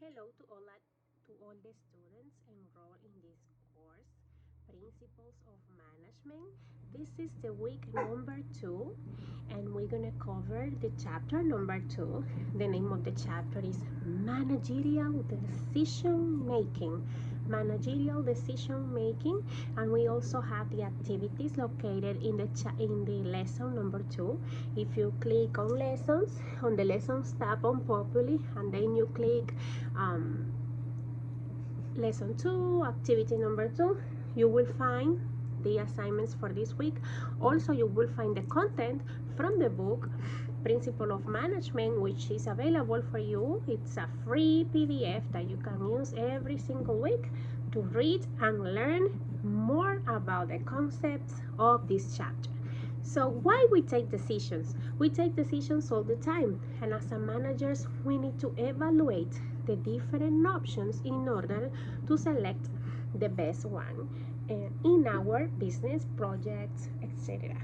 Hello to all the students enrolled in this course, Principles of Management. This is the week number 2, and we're gonna cover the chapter number 2. The name of the chapter is Managerial Decision Making. Managerial decision making, and we also have the activities located in the lesson number 2. If you click on lessons, on the lessons tab on Populi, and then you click lesson 2, activity number 2, you will find the assignments for this week. Also, you will find the content from the book Principle of Management, which is available for you. It's a free PDF that you can use every single week to read and learn more about the concepts of this chapter. So why we take decisions? We take decisions all the time, and as a managers, we need to evaluate the different options in order to select the best one in our business projects, etc.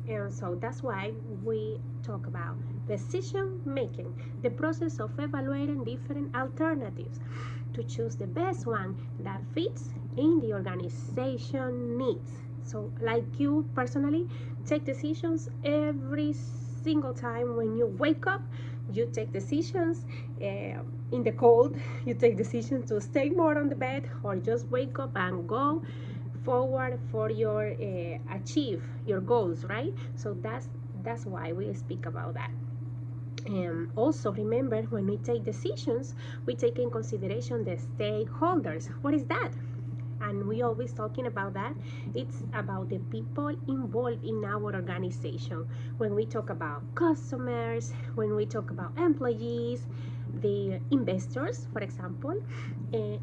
And so that's why we talk about decision making, the process of evaluating different alternatives to choose the best one that fits in the organization needs. So like you personally take decisions every single time when you wake up. You take decisions in the cold. You take decisions to stay more on the bed or just wake up and go forward for your achieve your goals, right? So that's why we speak about that. Also remember, when we take decisions, we take in consideration the stakeholders. What is that? And we always talking about that. It's about the people involved in our organization. When we talk about customers, when we talk about employees, the investors, for example,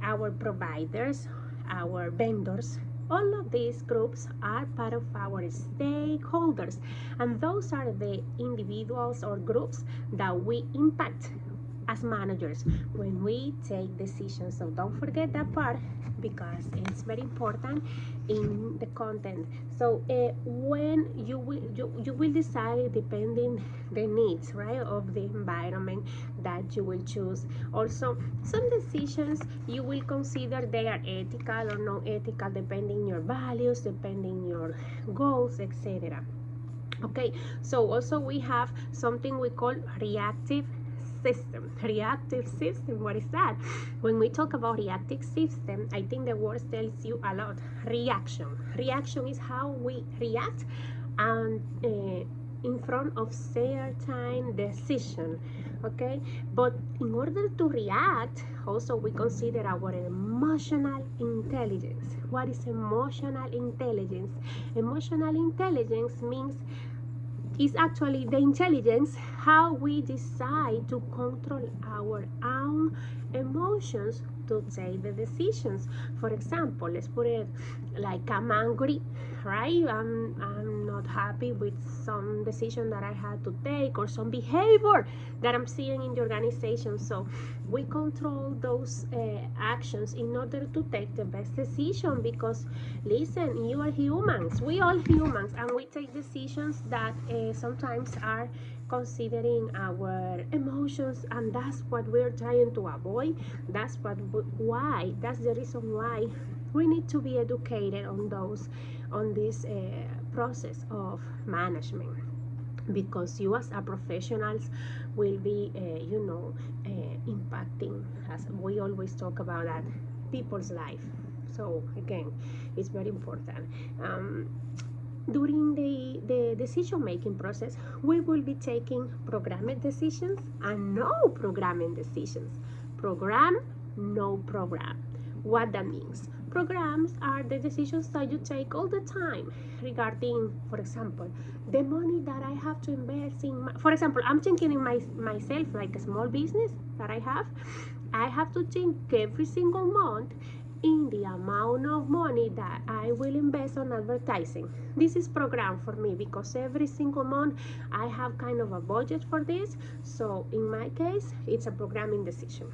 our providers, our vendors, all of these groups are part of our stakeholders, and those are the individuals or groups that we impact as managers when we take decisions. So don't forget that part, because it's very important in the content. So when you will decide depending the needs, right, of the environment that you will choose. Also, some decisions you will consider they are ethical or non-ethical depending your values, depending your goals, etc. Okay, so also we have something we call reactive system. Reactive system, what is that? When we talk about reactive system, I think the word tells you a lot. Reaction is how we react and in front of certain decision. Okay, but in order to react, also we consider our emotional intelligence. What is emotional intelligence? Emotional intelligence means is actually the intelligence how we decide to control our own emotions to take the decisions. For example, let's put it like I'm angry, right? I'm not happy with some decision that I had to take or some behavior that I'm seeing in the organization. So we control those actions in order to take the best decision, because listen, you are humans, we all humans, and we take decisions that sometimes are considering our emotions, and that's what we're trying to avoid. That's the reason why we need to be educated on this process of management, because you as a professionals will be impacting, as we always talk about, that people's life. So again, it's very important. During the decision making process, we will be taking programmed decisions and no programming decisions. Program, no program. What that means? Programs are the decisions that you take all the time regarding, for example, the money that I have to invest in. For example, I'm thinking in myself, like a small business that I have to think every single month in the amount of money that I will invest on advertising. This is programmed for me because every single month I have kind of a budget for this. So in my case, it's a programming decision.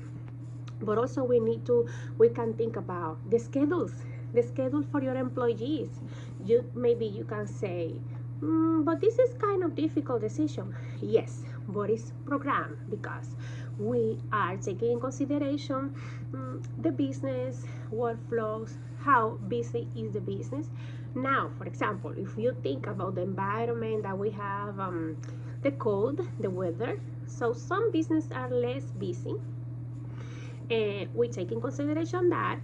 But also we can think about the schedule for your employees. Maybe you can say, but this is kind of difficult decision. Yes, but it's programmed, because we are taking in consideration the business workflows, how busy is the business. Now, for example, if you think about the environment that we have, the cold, the weather, so some businesses are less busy. We take in consideration that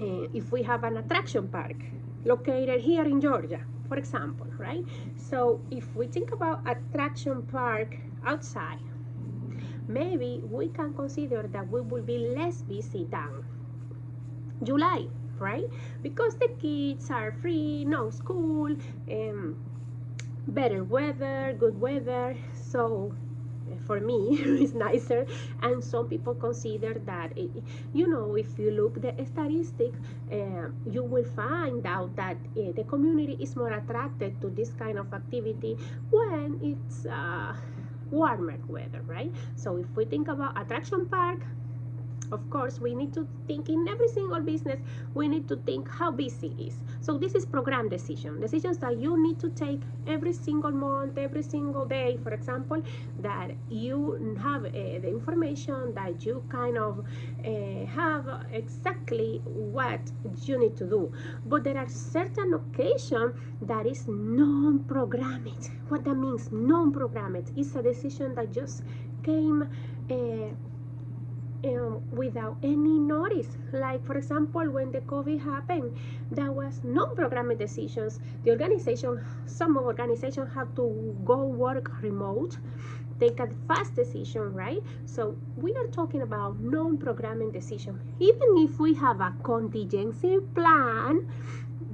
if we have an attraction park located here in Georgia, for example, right? So if we think about attraction park outside, maybe we can consider that we will be less busy than July, right? Because the kids are free, no school, better weather, good weather. So for me it's nicer, and some people consider that if you look the statistic, you will find out that the community is more attracted to this kind of activity when it's warmer weather, right? So if we think about attraction park, of course we need to think in every single business, we need to think how busy it is. So this is program decisions that you need to take every single month, every single day, for example, that you have the information that you kind of have exactly what you need to do. But there are certain occasions that is non-programmed. What that means, non-programmed, is a decision that just came without any notice. Like, for example, when the COVID happened, there was no programmed decisions. Some organizations have to go work remote, take a fast decision, right? So we are talking about non-programming decision. Even if we have a contingency plan,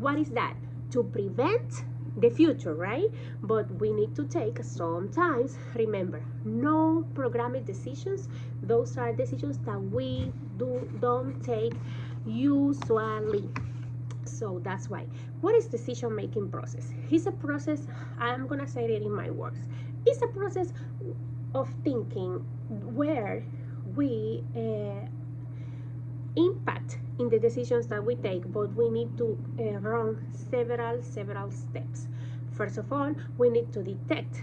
what is that? To prevent the future, right? But we need to take sometimes, remember, no programmed decisions. Those are decisions that we don't take usually. So that's why. What is decision making process? It's a process, I'm gonna say it in my words, it's a process of thinking where we impact in the decisions that we take, but we need to run several steps. First of all, we need to detect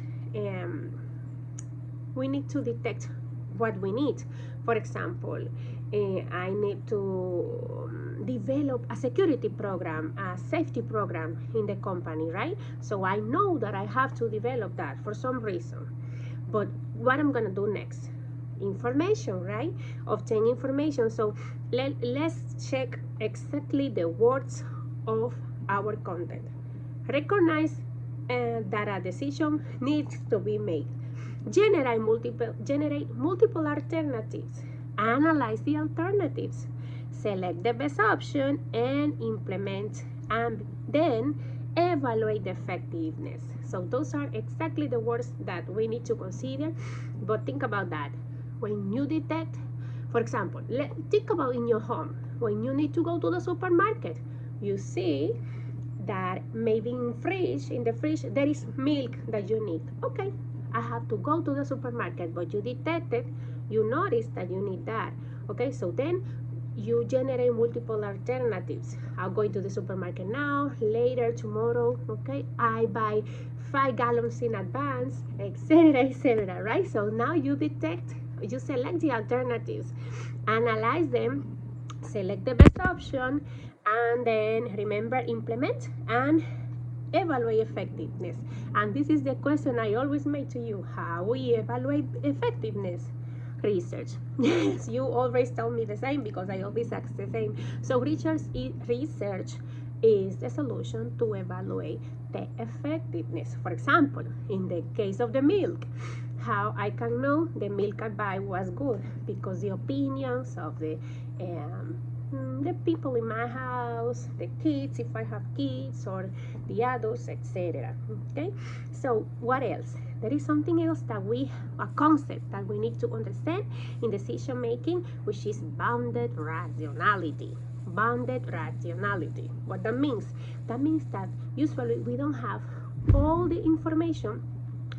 what we need. For example, I need to develop a security program, a safety program in the company, right? So I know that I have to develop that for some reason. But what I'm gonna do next? Information, right? Obtain information. So let's check exactly the words of our content. Recognize that a decision needs to be made. Generate multiple alternatives. Analyze the alternatives. Select the best option and implement, and then evaluate the effectiveness. So those are exactly the words that we need to consider. But think about that. When you detect, for example, think about in your home, when you need to go to the supermarket, you see that maybe in the fridge there is milk that you need. Okay, I have to go to the supermarket, but you detected, you noticed that you need that. Okay, so then you generate multiple alternatives. I'll go to the supermarket now, later, tomorrow. Okay, I buy 5 gallons in advance, etc., right? So now you select the alternatives, analyze them, select the best option, and then remember, implement and evaluate effectiveness. And this is the question I always make to you: how we evaluate effectiveness? Research. Yes, you always tell me the same because I always ask the same. So research is the solution to evaluate the effectiveness. For example, in the case of the milk, how I can know the milk I buy was good? Because the opinions of the people in my house, the kids, if I have kids, or the adults, etc. Okay, so what else? There is something else a concept that we need to understand in decision making, which is bounded rationality. Bounded rationality. What that means? That means that usually we don't have all the information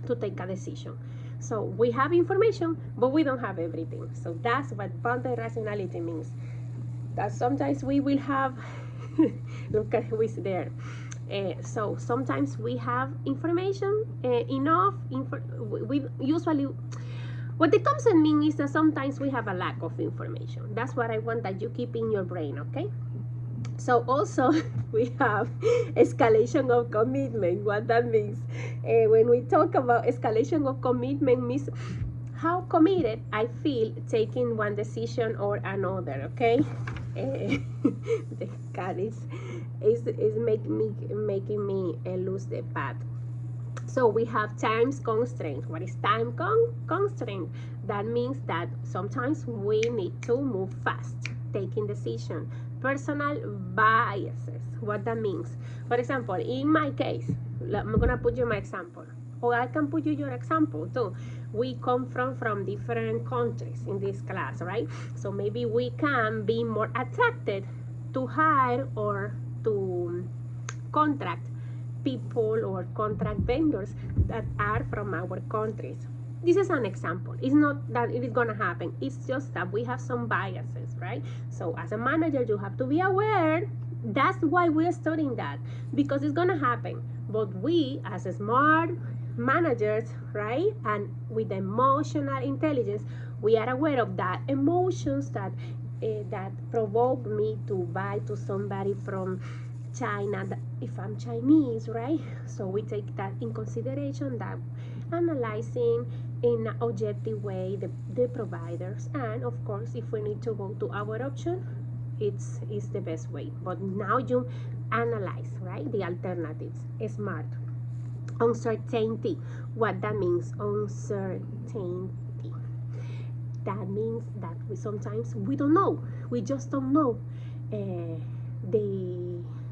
to take a decision. So we have information, but we don't have everything. So that's what bounded rationality means. That sometimes we will have, look at who is there. So sometimes we have information enough. We usually What the concept means is that sometimes we have a lack of information. That's what I want that you keep in your brain, okay? So also we have escalation of commitment. What that means, when we talk about escalation of commitment, means how committed I feel taking one decision or another. Okay, the cat is making me lose the path. So we have time constraint. What is time constraint? That means that sometimes we need to move fast, taking decision. Personal biases. What that means? For example, in my case, I'm gonna put you my example, or I can put you your example too. We come from different countries in this class, right? So maybe we can be more attracted to hire or to contract people or contract vendors that are from our countries. This is an example. It's not that it is going to happen. It's just that we have some biases, right? So as a manager, you have to be aware. That's why we're studying that, because it's going to happen. But we, as a smart managers, right, and with emotional intelligence, we are aware of that emotions that that provoke me to buy to somebody from China, if I'm Chinese, right? So we take that in consideration, that analyzing in an objective way the providers, and of course if we need to go to our option, it's the best way. But now you analyze, right, the alternatives. Smart. Uncertainty. What that means? Uncertainty, that means that sometimes we don't know, we just don't know.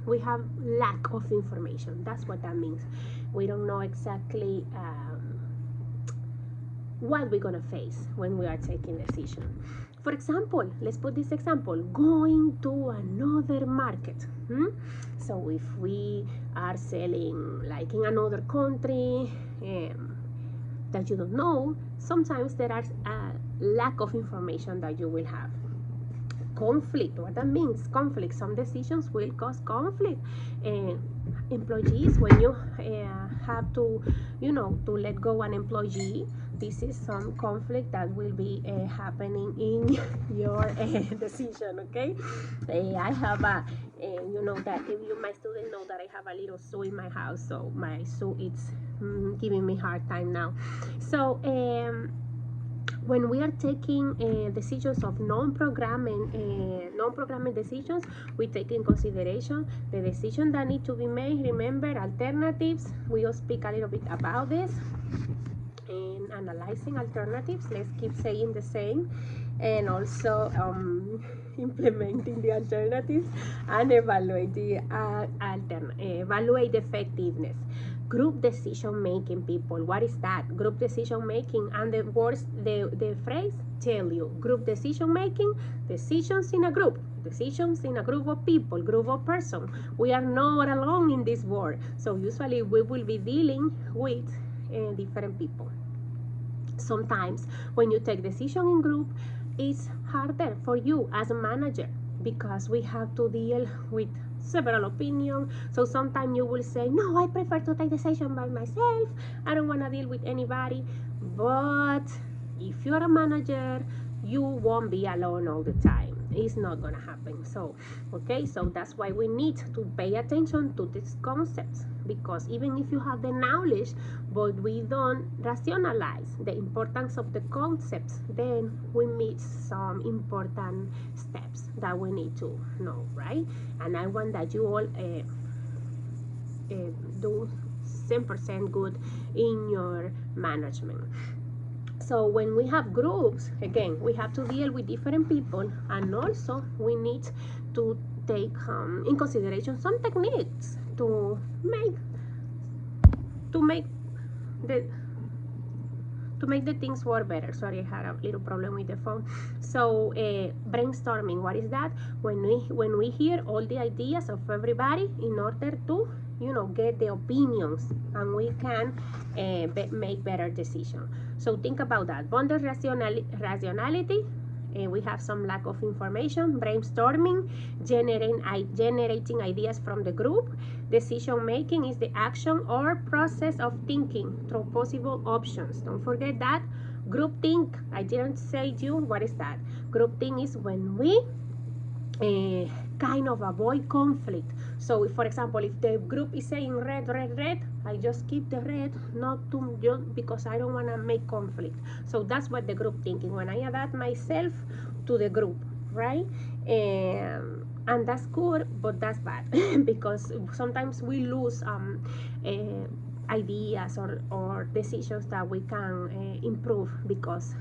We have lack of information. That's what that means. We don't know exactly what we're gonna face when we are taking decision. For example, let's put this example: going to another market. So if we are selling like in another country that you don't know, sometimes there are lack of information that you will have. Conflict. What that means? Conflict. Some decisions will cause conflict. Employees, when you have to, to let go an employee, this is some conflict that will be happening in your decision. Okay. I have a, that if you, my students know that I have a little zoo in my house, so my zoo is giving me hard time now. So when we are taking decisions of non-programming decisions, we take in consideration the decision that need to be made. Remember, alternatives, we will speak a little bit about this. And analyzing alternatives, let's keep saying the same. And also implementing the alternatives and evaluate the evaluate the effectiveness. Group decision making, people. What is that? Group decision making, and the words, the phrase tell you. Group decision making, decisions in a group, decisions in a group of people, group of person. We are not alone in this world. So usually we will be dealing with different people. Sometimes when you take decision in group, it's harder for you as a manager, because we have to deal with several opinions. So sometimes you will say, no, I prefer to take decision by myself, I don't want to deal with anybody. But if you're a manager, you won't be alone all the time. It's not gonna happen. So okay, so that's why we need to pay attention to these concepts, because even if you have the knowledge but we don't rationalize the importance of the concepts, then we miss some important steps that we need to know, right? And I want that you all do 10% good in your management. So when we have groups, again, we have to deal with different people, and also we need to take in consideration some techniques to make the things work better. Sorry, I had a little problem with the phone. So brainstorming, what is that? When we hear all the ideas of everybody in order to get the opinions, and we can make better decisions. So think about that. Bundle rationality. We have some lack of information. Brainstorming, generating ideas from the group. Decision making is the action or process of thinking through possible options. Don't forget that. Groupthink, I didn't say to you, what is that? Groupthink is when we kind of avoid conflict. So if, for example, if the group is saying red, red, red, I just keep the red, not to just because I don't want to make conflict. So that's what the group thinking, when I adapt myself to the group, right? And that's good, but that's bad because sometimes we lose ideas or decisions that we can improve because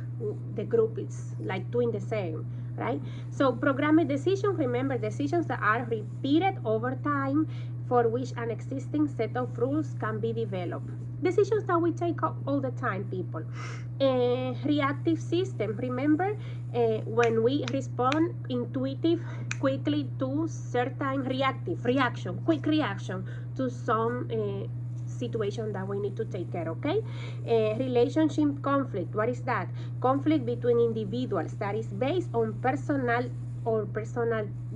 the group is like doing the same, right? So programmed decisions, remember, decisions that are repeated over time for which an existing set of rules can be developed. Decisions that we take all the time, people. Reactive system, remember, when we respond intuitive quickly to certain quick reaction to some situation that we need to take care, okay? Relationship conflict, what is that? Conflict between individuals that is based on personal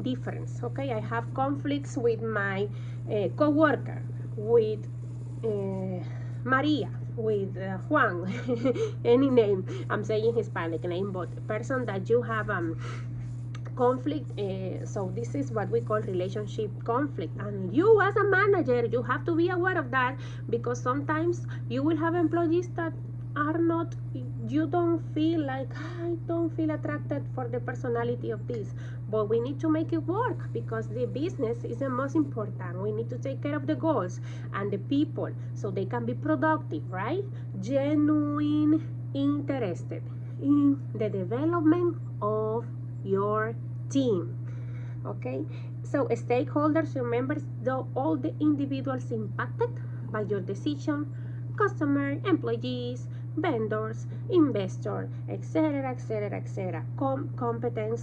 difference, okay? I have conflicts with my co-worker, with Maria, with Juan, any name, I'm saying Hispanic name, but person that you have conflict. So this is what we call relationship conflict, and you as a manager, you have to be aware of that, because sometimes you will have employees that are not, you don't feel like, I don't feel attracted for the personality of this, but we need to make it work because the business is the most important. We need to take care of the goals and the people so they can be productive, right? Genuine interested in the development of your team, okay? So stakeholders, remember, all the individuals impacted by your decision: customer, employees, vendors, investors, etc., etc., etc. Competence